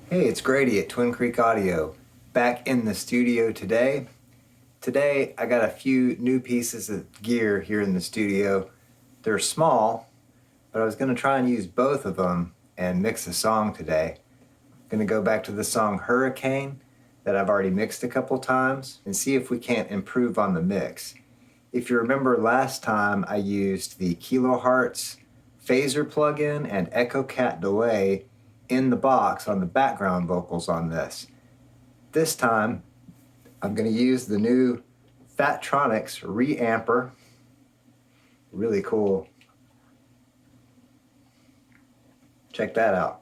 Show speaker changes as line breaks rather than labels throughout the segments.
Hey, it's Grady at Twin Creek Audio, back in the studio today. Today I got a few new pieces of gear here in the studio. They're small, but I was going to try and use both of them and mix a song today. I'm going to go back to the song Hurricane that I've already mixed a couple times and see if we can't improve on the mix. If you remember last time I used the Kilohertz phaser plugin and Echo Cat delay in the box on the background vocals on this. This time I'm going to use the new Phatronics Reamper. Really cool. Check that out.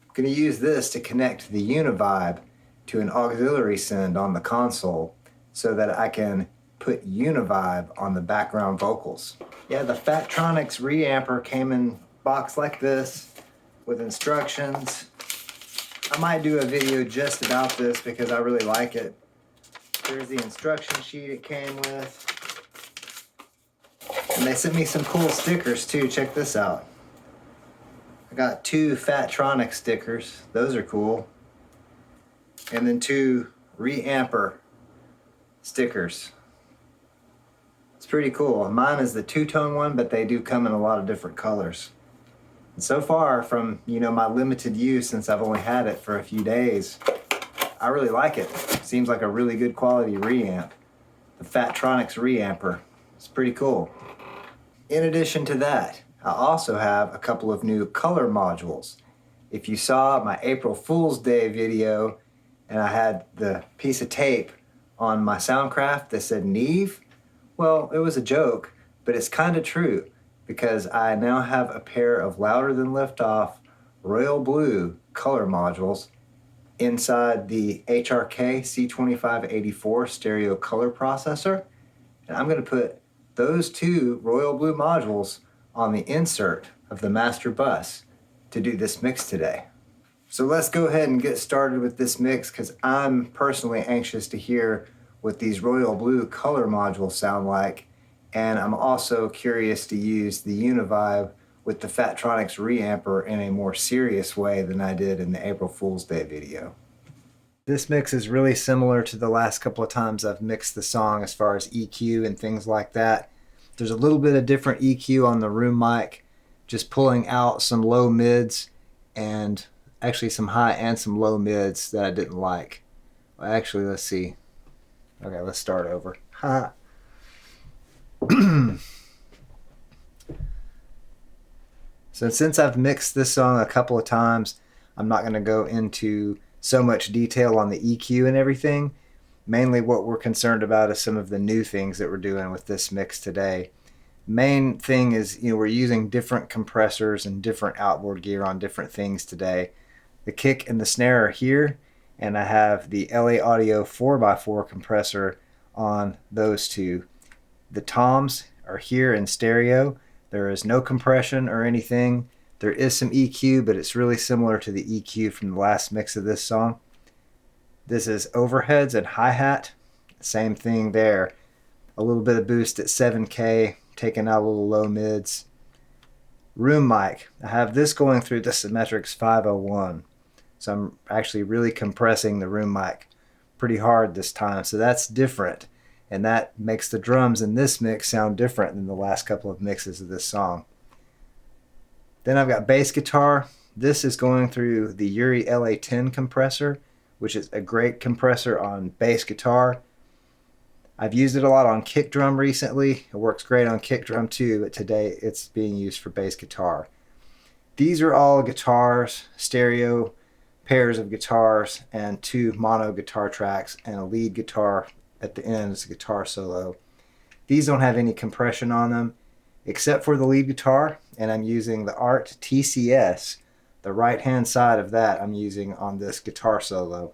I'm going to use this to connect the UniVibe to an auxiliary send on the console so that I can put UniVibe on the background vocals. Yeah, the Phatronics Reamper came in box like this with instructions. I might do a video just about this because I really like it. There's the instruction sheet it came with. And they sent me some cool stickers too. Check this out. I got 2 Phatronics stickers. Those are cool. And then 2 Reamper stickers. It's pretty cool. Mine is the 2-tone one, but they do come in a lot of different colors. And so far from, my limited use, since I've only had it for a few days, I really like it. Seems like a really good quality reamp. The Phatronics Reamper. It's pretty cool. In addition to that, I also have a couple of new color modules. If you saw my April Fool's Day video and I had the piece of tape on my Soundcraft that said Neve, well, it was a joke, but it's kind of true, because I now have a pair of Louder Than Liftoff Royal Blue color modules inside the HRK C2584 stereo color processor. And I'm going to put those 2 Royal Blue modules on the insert of the master bus to do this mix today. So let's go ahead and get started with this mix, because I'm personally anxious to hear what these Royal Blue color modules sound like. And I'm also curious to use the UniVibe with the Phatronics Reamper in a more serious way than I did in the April Fool's Day video. This mix is really similar to the last couple of times I've mixed the song as far as EQ and things like that. There's a little bit of different EQ on the room mic, just pulling out some low mids and actually some high and some low mids that I didn't like. Well, actually, let's see. Okay, let's start over. Ha. So since I've mixed this song a couple of times, I'm not going to go into so much detail on the EQ and everything. Mainly what we're concerned about is some of the new things that we're doing with this mix today. Main thing is, we're using different compressors and different outboard gear on different things today. The kick and the snare are here, and I have the LA Audio 4x4 compressor on those 2. The toms are here in stereo. There is no compression or anything. There is some EQ, but it's really similar to the EQ from the last mix of this song. This is overheads and hi-hat. Same thing there. A little bit of boost at 7K, taking out a little low mids. Room mic. I have this going through the Symetrix 501. So I'm actually really compressing the room mic pretty hard this time. So that's different. And that makes the drums in this mix sound different than the last couple of mixes of this song. Then I've got bass guitar. This is going through the Urei LA-10 compressor, which is a great compressor on bass guitar. I've used it a lot on kick drum recently. It works great on kick drum too, but today it's being used for bass guitar. These are all guitars, stereo pairs of guitars, and 2 mono guitar tracks, and a lead guitar at the end is a guitar solo. These don't have any compression on them except for the lead guitar, and I'm using the Art TCS. The right hand side of that I'm using on this guitar solo.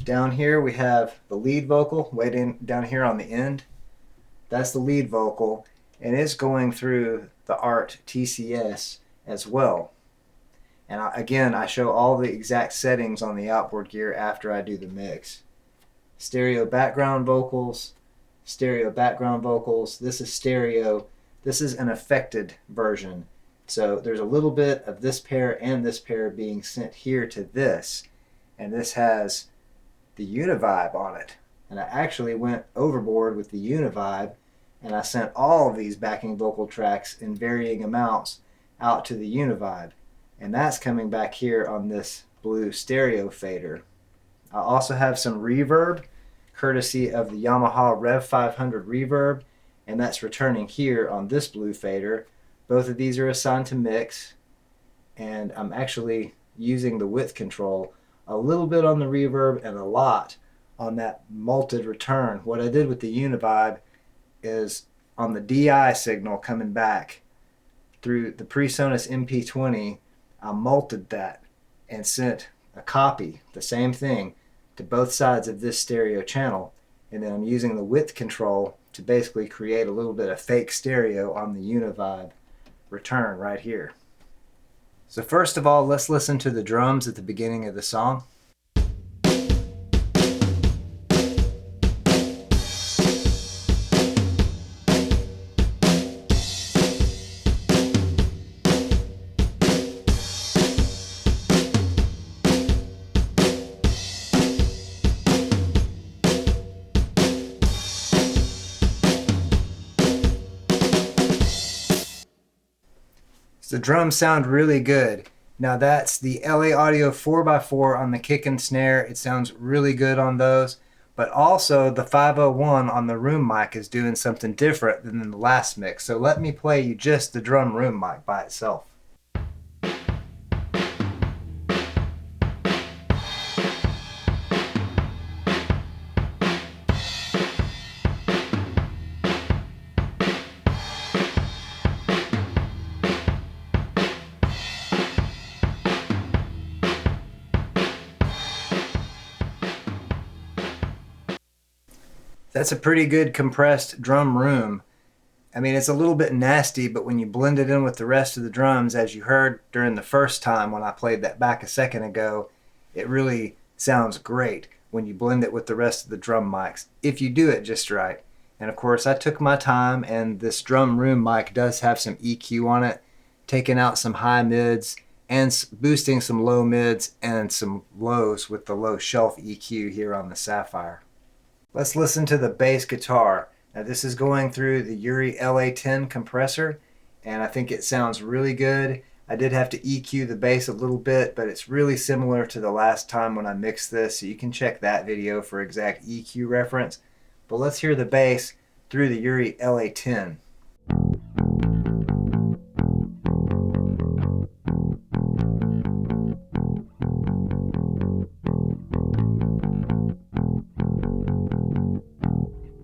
Down here we have the lead vocal way down here on the end. That's the lead vocal, and it's going through the Art TCS as well. And again, I show all the exact settings on the outboard gear after I do the mix. Stereo background vocals, stereo background vocals. This is stereo. This is an affected version. So there's a little bit of this pair and this pair being sent here to this, and this has the UniVibe on it. And I actually went overboard with the UniVibe, and I sent all of these backing vocal tracks in varying amounts out to the UniVibe. And that's coming back here on this blue stereo fader. I also have some reverb, courtesy of the Yamaha Rev 500 reverb, and that's returning here on this blue fader. Both of these are assigned to mix, and I'm actually using the width control a little bit on the reverb and a lot on that malted return. What I did with the UniVibe is on the DI signal coming back through the PreSonus MP20, I malted that and sent a copy, the same thing, to both sides of this stereo channel. And then I'm using the width control to basically create a little bit of fake stereo on the UniVibe return right here. So first of all, let's listen to the drums at the beginning of the song. The drums sound really good. Now that's the LA Audio 4x4 on the kick and snare. It sounds really good on those. But also the 501 on the room mic is doing something different than in the last mix. So let me play you just the drum room mic by itself. That's a pretty good compressed drum room. I mean, it's a little bit nasty, but when you blend it in with the rest of the drums, as you heard during the first time when I played that back a second ago, it really sounds great when you blend it with the rest of the drum mics, if you do it just right. And of course, I took my time, and this drum room mic does have some EQ on it, taking out some high mids and boosting some low mids and some lows with the low shelf EQ here on the Sapphire. Let's listen to the bass guitar. Now this is going through the Urei LA-10 compressor, and I think it sounds really good. I did have to EQ the bass a little bit, but it's really similar to the last time when I mixed this, so you can check that video for exact EQ reference. But let's hear the bass through the Urei LA-10.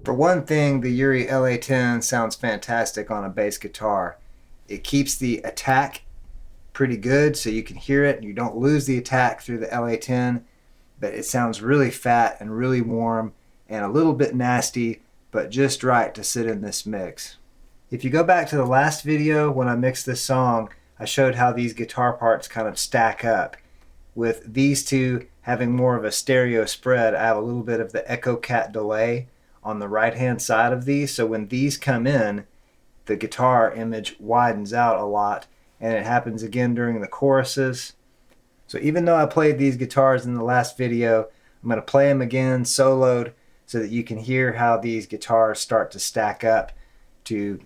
For one thing, the Urei LA-10 sounds fantastic on a bass guitar. It keeps the attack pretty good, so you can hear it and you don't lose the attack through the LA-10, but it sounds really fat and really warm and a little bit nasty, but just right to sit in this mix. If you go back to the last video when I mixed this song, I showed how these guitar parts kind of stack up. With these two having more of a stereo spread, I have a little bit of the Echo Cat delay on the right hand side of these, so when these come in, the guitar image widens out a lot, and it happens again during the choruses. So even though I played these guitars in the last video, I'm going to play them again soloed so that you can hear how these guitars start to stack up to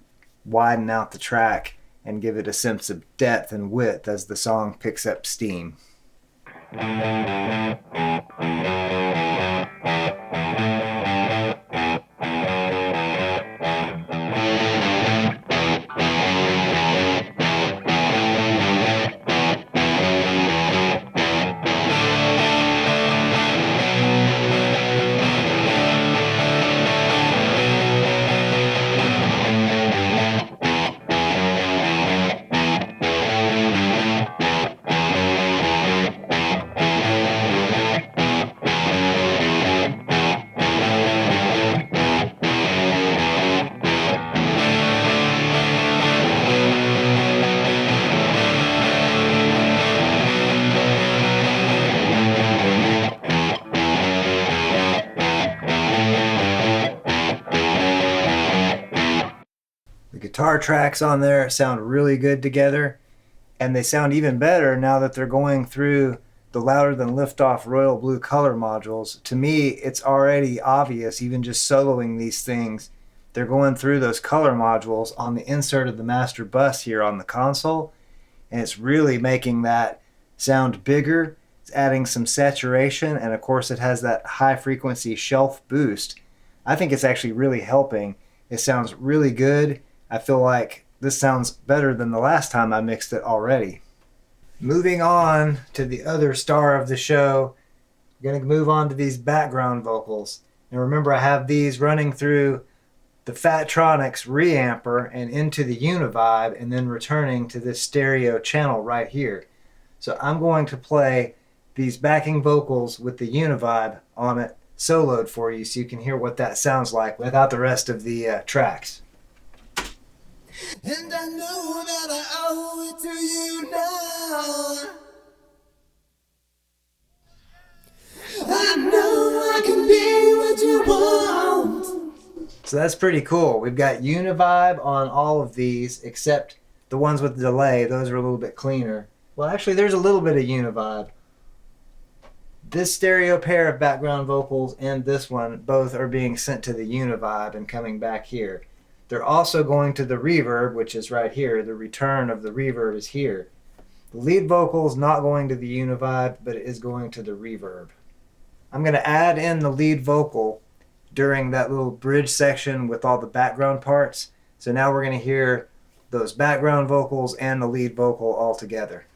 widen out the track and give it a sense of depth and width as the song picks up steam. The guitar tracks on there sound really good together. And they sound even better now that they're going through the Louder Than Liftoff Royal Blue color modules. To me, it's already obvious, even just soloing these things, they're going through those color modules on the insert of the master bus here on the console, and it's really making that sound bigger. It's adding some saturation, and of course it has that high frequency shelf boost. I think it's actually really helping. It sounds really good. I feel like this sounds better than the last time I mixed it already. Moving on to the other star of the show, we're going to move on to these background vocals. And remember, I have these running through the Phatronics Reamper and into the Uni-Vibe, and then returning to this stereo channel right here. So I'm going to play these backing vocals with the Uni-Vibe on it soloed for you so you can hear what that sounds like without the rest of the tracks.
And I know that I owe it to you now. I know I can be what you want.
So that's pretty cool. We've got Uni-Vibe on all of these, except the ones with the delay. Those are a little bit cleaner. Well, actually, there's a little bit of Uni-Vibe. This stereo pair of background vocals and this one, both are being sent to the Uni-Vibe and coming back here. They're also going to the reverb, which is right here. The return of the reverb is here. The lead vocal is not going to the Uni-Vibe, but it is going to the reverb. I'm going to add in the lead vocal during that little bridge section with all the background parts. So now we're going to hear those background vocals and the lead vocal all together.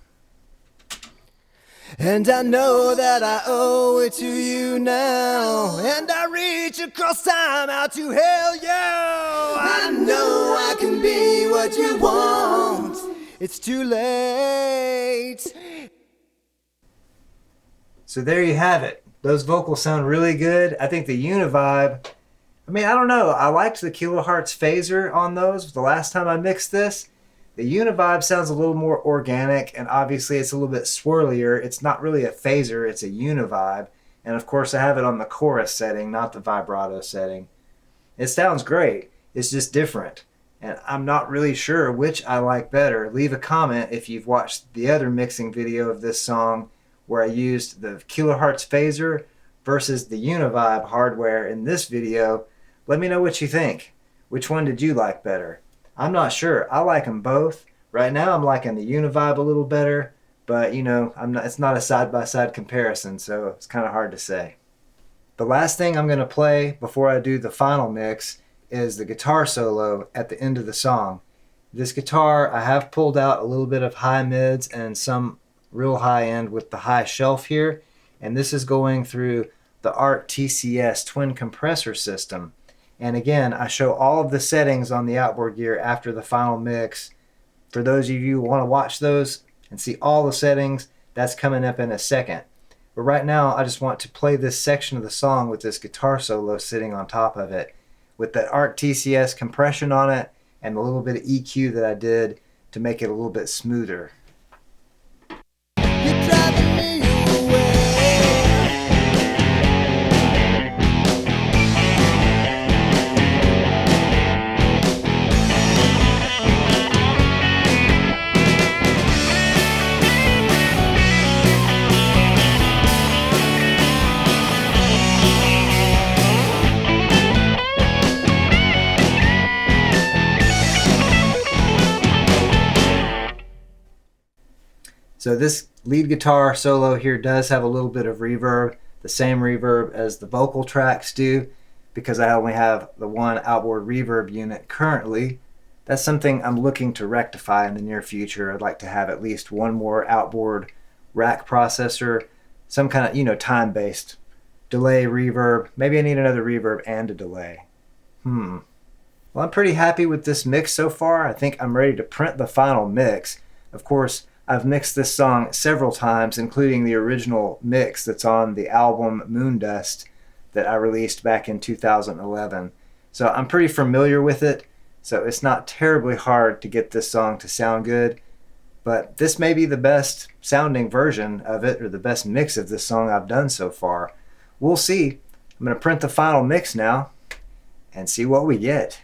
And I know that I owe it to you now. And I reach across time out to hail you. I know I can be what you want. It's too late.
So there you have it. Those vocals sound really good. I think the Uni-Vibe, I mean, I don't know. I liked the kilohertz phaser on those the last time I mixed this. The Uni-Vibe sounds a little more organic, and obviously it's a little bit swirlier. It's not really a phaser, it's a Uni-Vibe. And of course I have it on the chorus setting, not the vibrato setting. It sounds great. It's just different. And I'm not really sure which I like better. Leave a comment if you've watched the other mixing video of this song where I used the kilohertz phaser versus the Uni-Vibe hardware in this video. Let me know what you think. Which one did you like better? I'm not sure. I like them both. Right now I'm liking the Uni-Vibe a little better, but you know, it's not a side-by-side comparison, so it's kind of hard to say. The last thing I'm going to play before I do the final mix is the guitar solo at the end of the song. This guitar, I have pulled out a little bit of high mids and some real high end with the high shelf here, and this is going through the ARC TCS twin compressor system. And again, I show all of the settings on the outboard gear after the final mix. For those of you who want to watch those and see all the settings, that's coming up in a second. But right now, I just want to play this section of the song with this guitar solo sitting on top of it, with that ARC TCS compression on it and a little bit of EQ that I did to make it a little bit smoother.
You're driving me away.
So this lead guitar solo here does have a little bit of reverb, the same reverb as the vocal tracks do, because I only have the one outboard reverb unit currently. That's something I'm looking to rectify in the near future. I'd like to have at least one more outboard rack processor, some kind of, you know, time-based delay reverb. Maybe I need another reverb and a delay. Well, I'm pretty happy with this mix so far. I think I'm ready to print the final mix. Of course, I've mixed this song several times, including the original mix that's on the album Moondust that I released back in 2011. So I'm pretty familiar with it, so it's not terribly hard to get this song to sound good, but this may be the best sounding version of it, or the best mix of this song I've done so far. We'll see. I'm going to print the final mix now and see what we get.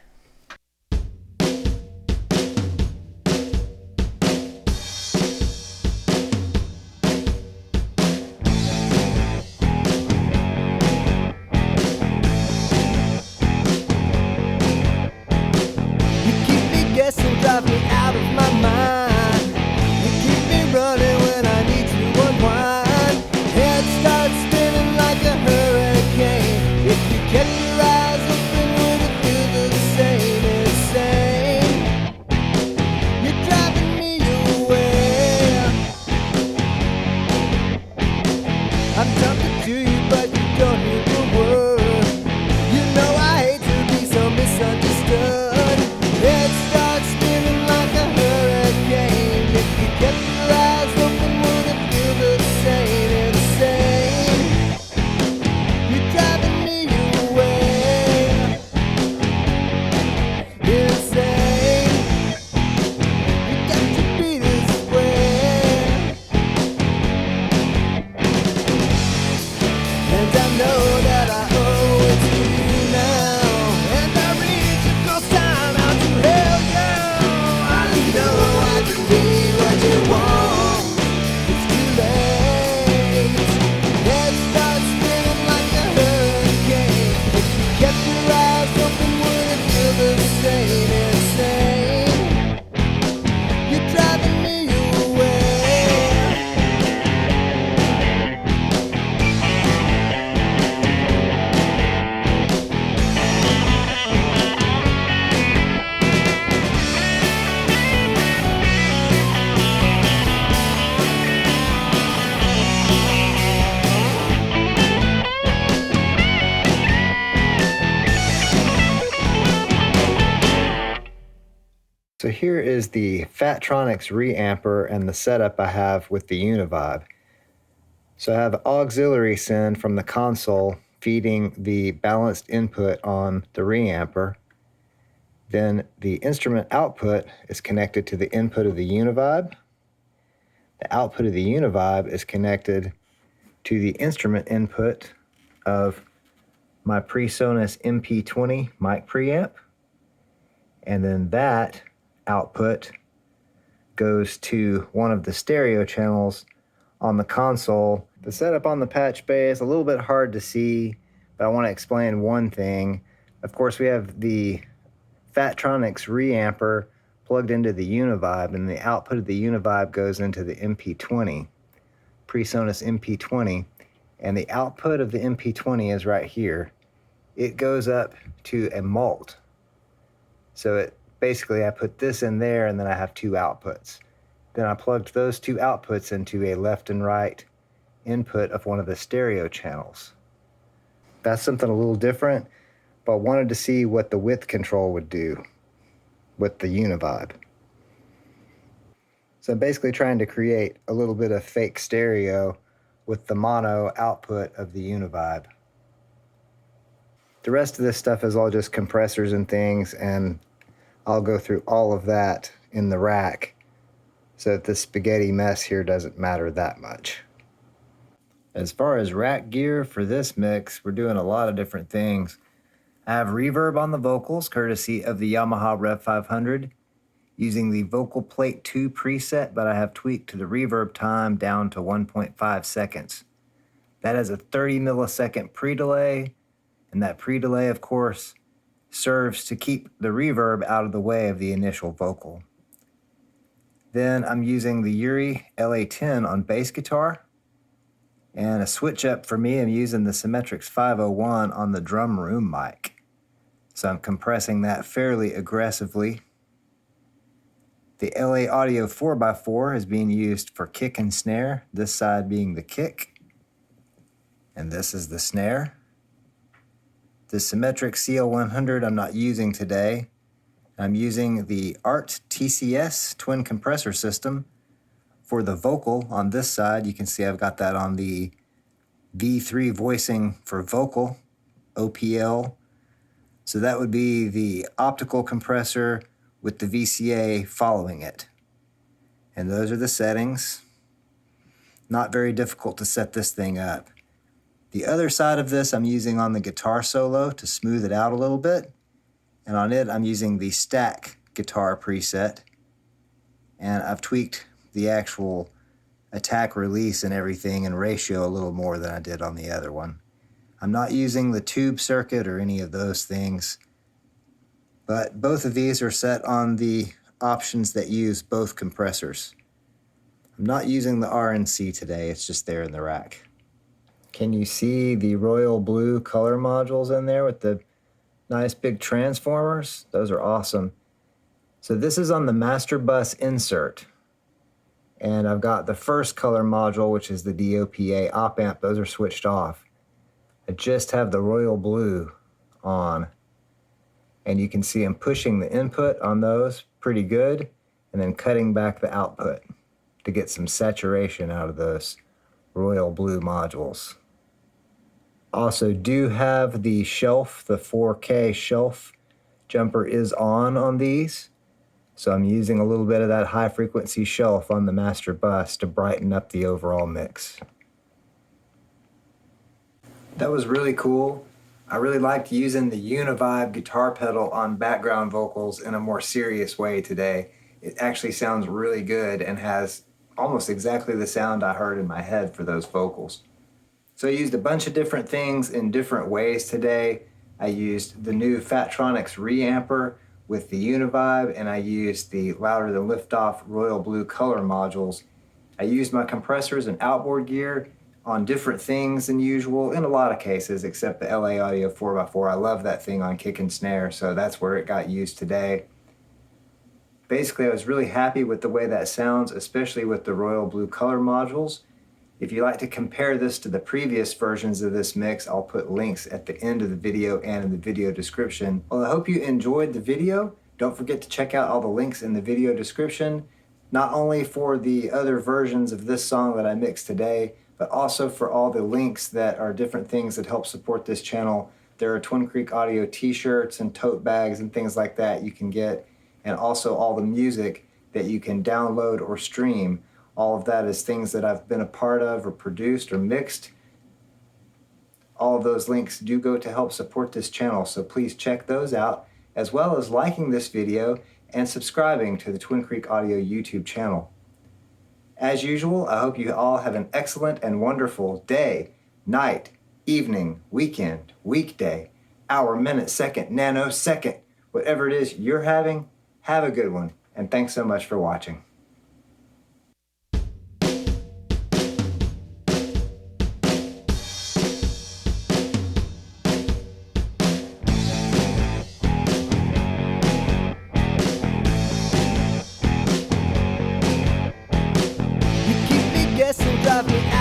So here is the Phatronics Reamper and the setup I have with the Uni-Vibe. So I have auxiliary send from the console feeding the balanced input on the Reamper. Then the instrument output is connected to the input of the Uni-Vibe. The output of the Uni-Vibe is connected to the instrument input of my PreSonus MP20 mic preamp. And then that output goes to one of the stereo channels on the console. The setup on the Patchbay is a little bit hard to see, but I want to explain one thing. Of course, we have the Phatronics Reamper plugged into the Uni-Vibe, and the output of the Uni-Vibe goes into the MP20, PreSonus MP20, and the output of the MP20 is right here. It goes up to a mult. So basically I put this in there and then I have two outputs. Then I plugged those two outputs into a left and right input of one of the stereo channels. That's something a little different, but I wanted to see what the width control would do with the Uni-Vibe. So I'm basically trying to create a little bit of fake stereo with the mono output of the Uni-Vibe. The rest of this stuff is all just compressors and things, and I'll go through all of that in the rack so that the spaghetti mess here doesn't matter that much. As far as rack gear for this mix, we're doing a lot of different things. I have reverb on the vocals, courtesy of the Yamaha Rev 500, using the Vocal Plate 2 preset, but I have tweaked the reverb time down to 1.5 seconds. That has a 30 millisecond pre-delay, and that pre-delay, of course, serves to keep the reverb out of the way of the initial vocal. Then I'm using the Urei LA-10 on bass guitar, and a switch up for me, I'm using the Symetrix 501 on the drum room mic. So I'm compressing that fairly aggressively. The LA Audio 4x4 is being used for kick and snare, this side being the kick, and this is the snare. The Symetrix CL100 I'm not using today. I'm using the ART TCS twin compressor system for the vocal on this side. You can see I've got that on the V3 voicing for vocal, OPL. So that would be the optical compressor with the VCA following it. And those are the settings. Not very difficult to set this thing up. The other side of this I'm using on the guitar solo to smooth it out a little bit. And on it I'm using the stack guitar preset. And I've tweaked the actual attack release and everything in ratio a little more than I did on the other one. I'm not using the tube circuit or any of those things. But both of these are set on the options that use both compressors. I'm not using the RNC today, it's just there in the rack. Can you see the Royal Blue color modules in there with the nice big transformers? Those are awesome. So this is on the master bus insert. And I've got the first color module, which is the DOPA op amp. Those are switched off. I just have the Royal Blue on. And you can see I'm pushing the input on those pretty good and then cutting back the output to get some saturation out of those Royal Blue modules. Also do have the shelf, the 4K shelf jumper is on these. So I'm using a little bit of that high frequency shelf on the master bus to brighten up the overall mix. That was really cool. I really liked using the UniVibe guitar pedal on background vocals in a more serious way today. It actually sounds really good and has almost exactly the sound I heard in my head for those vocals. So I used a bunch of different things in different ways today. I used the new Phatronics Reamper with the UniVibe, and I used the Louder Than Liftoff Royal Blue color modules. I used my compressors and outboard gear on different things than usual in a lot of cases, except the LA Audio 4x4. I love that thing on kick and snare, so that's where it got used today. Basically, I was really happy with the way that sounds, especially with the Royal Blue color modules. If you'd like to compare this to the previous versions of this mix, I'll put links at the end of the video and in the video description. Well, I hope you enjoyed the video. Don't forget to check out all the links in the video description, not only for the other versions of this song that I mixed today, but also for all the links that are different things that help support this channel. There are Twin Creek Audio t-shirts and tote bags and things like that you can get, and also all the music that you can download or stream. All of that is things that I've been a part of or produced or mixed. All of those links do go to help support this channel, so please check those out, as well as liking this video and subscribing to the Twin Creek Audio YouTube channel. As usual, I hope you all have an excellent and wonderful day, night, evening, weekend, weekday, hour, minute, second, nanosecond. Whatever it is you're having, have a good one, and thanks so much for watching.
Drive me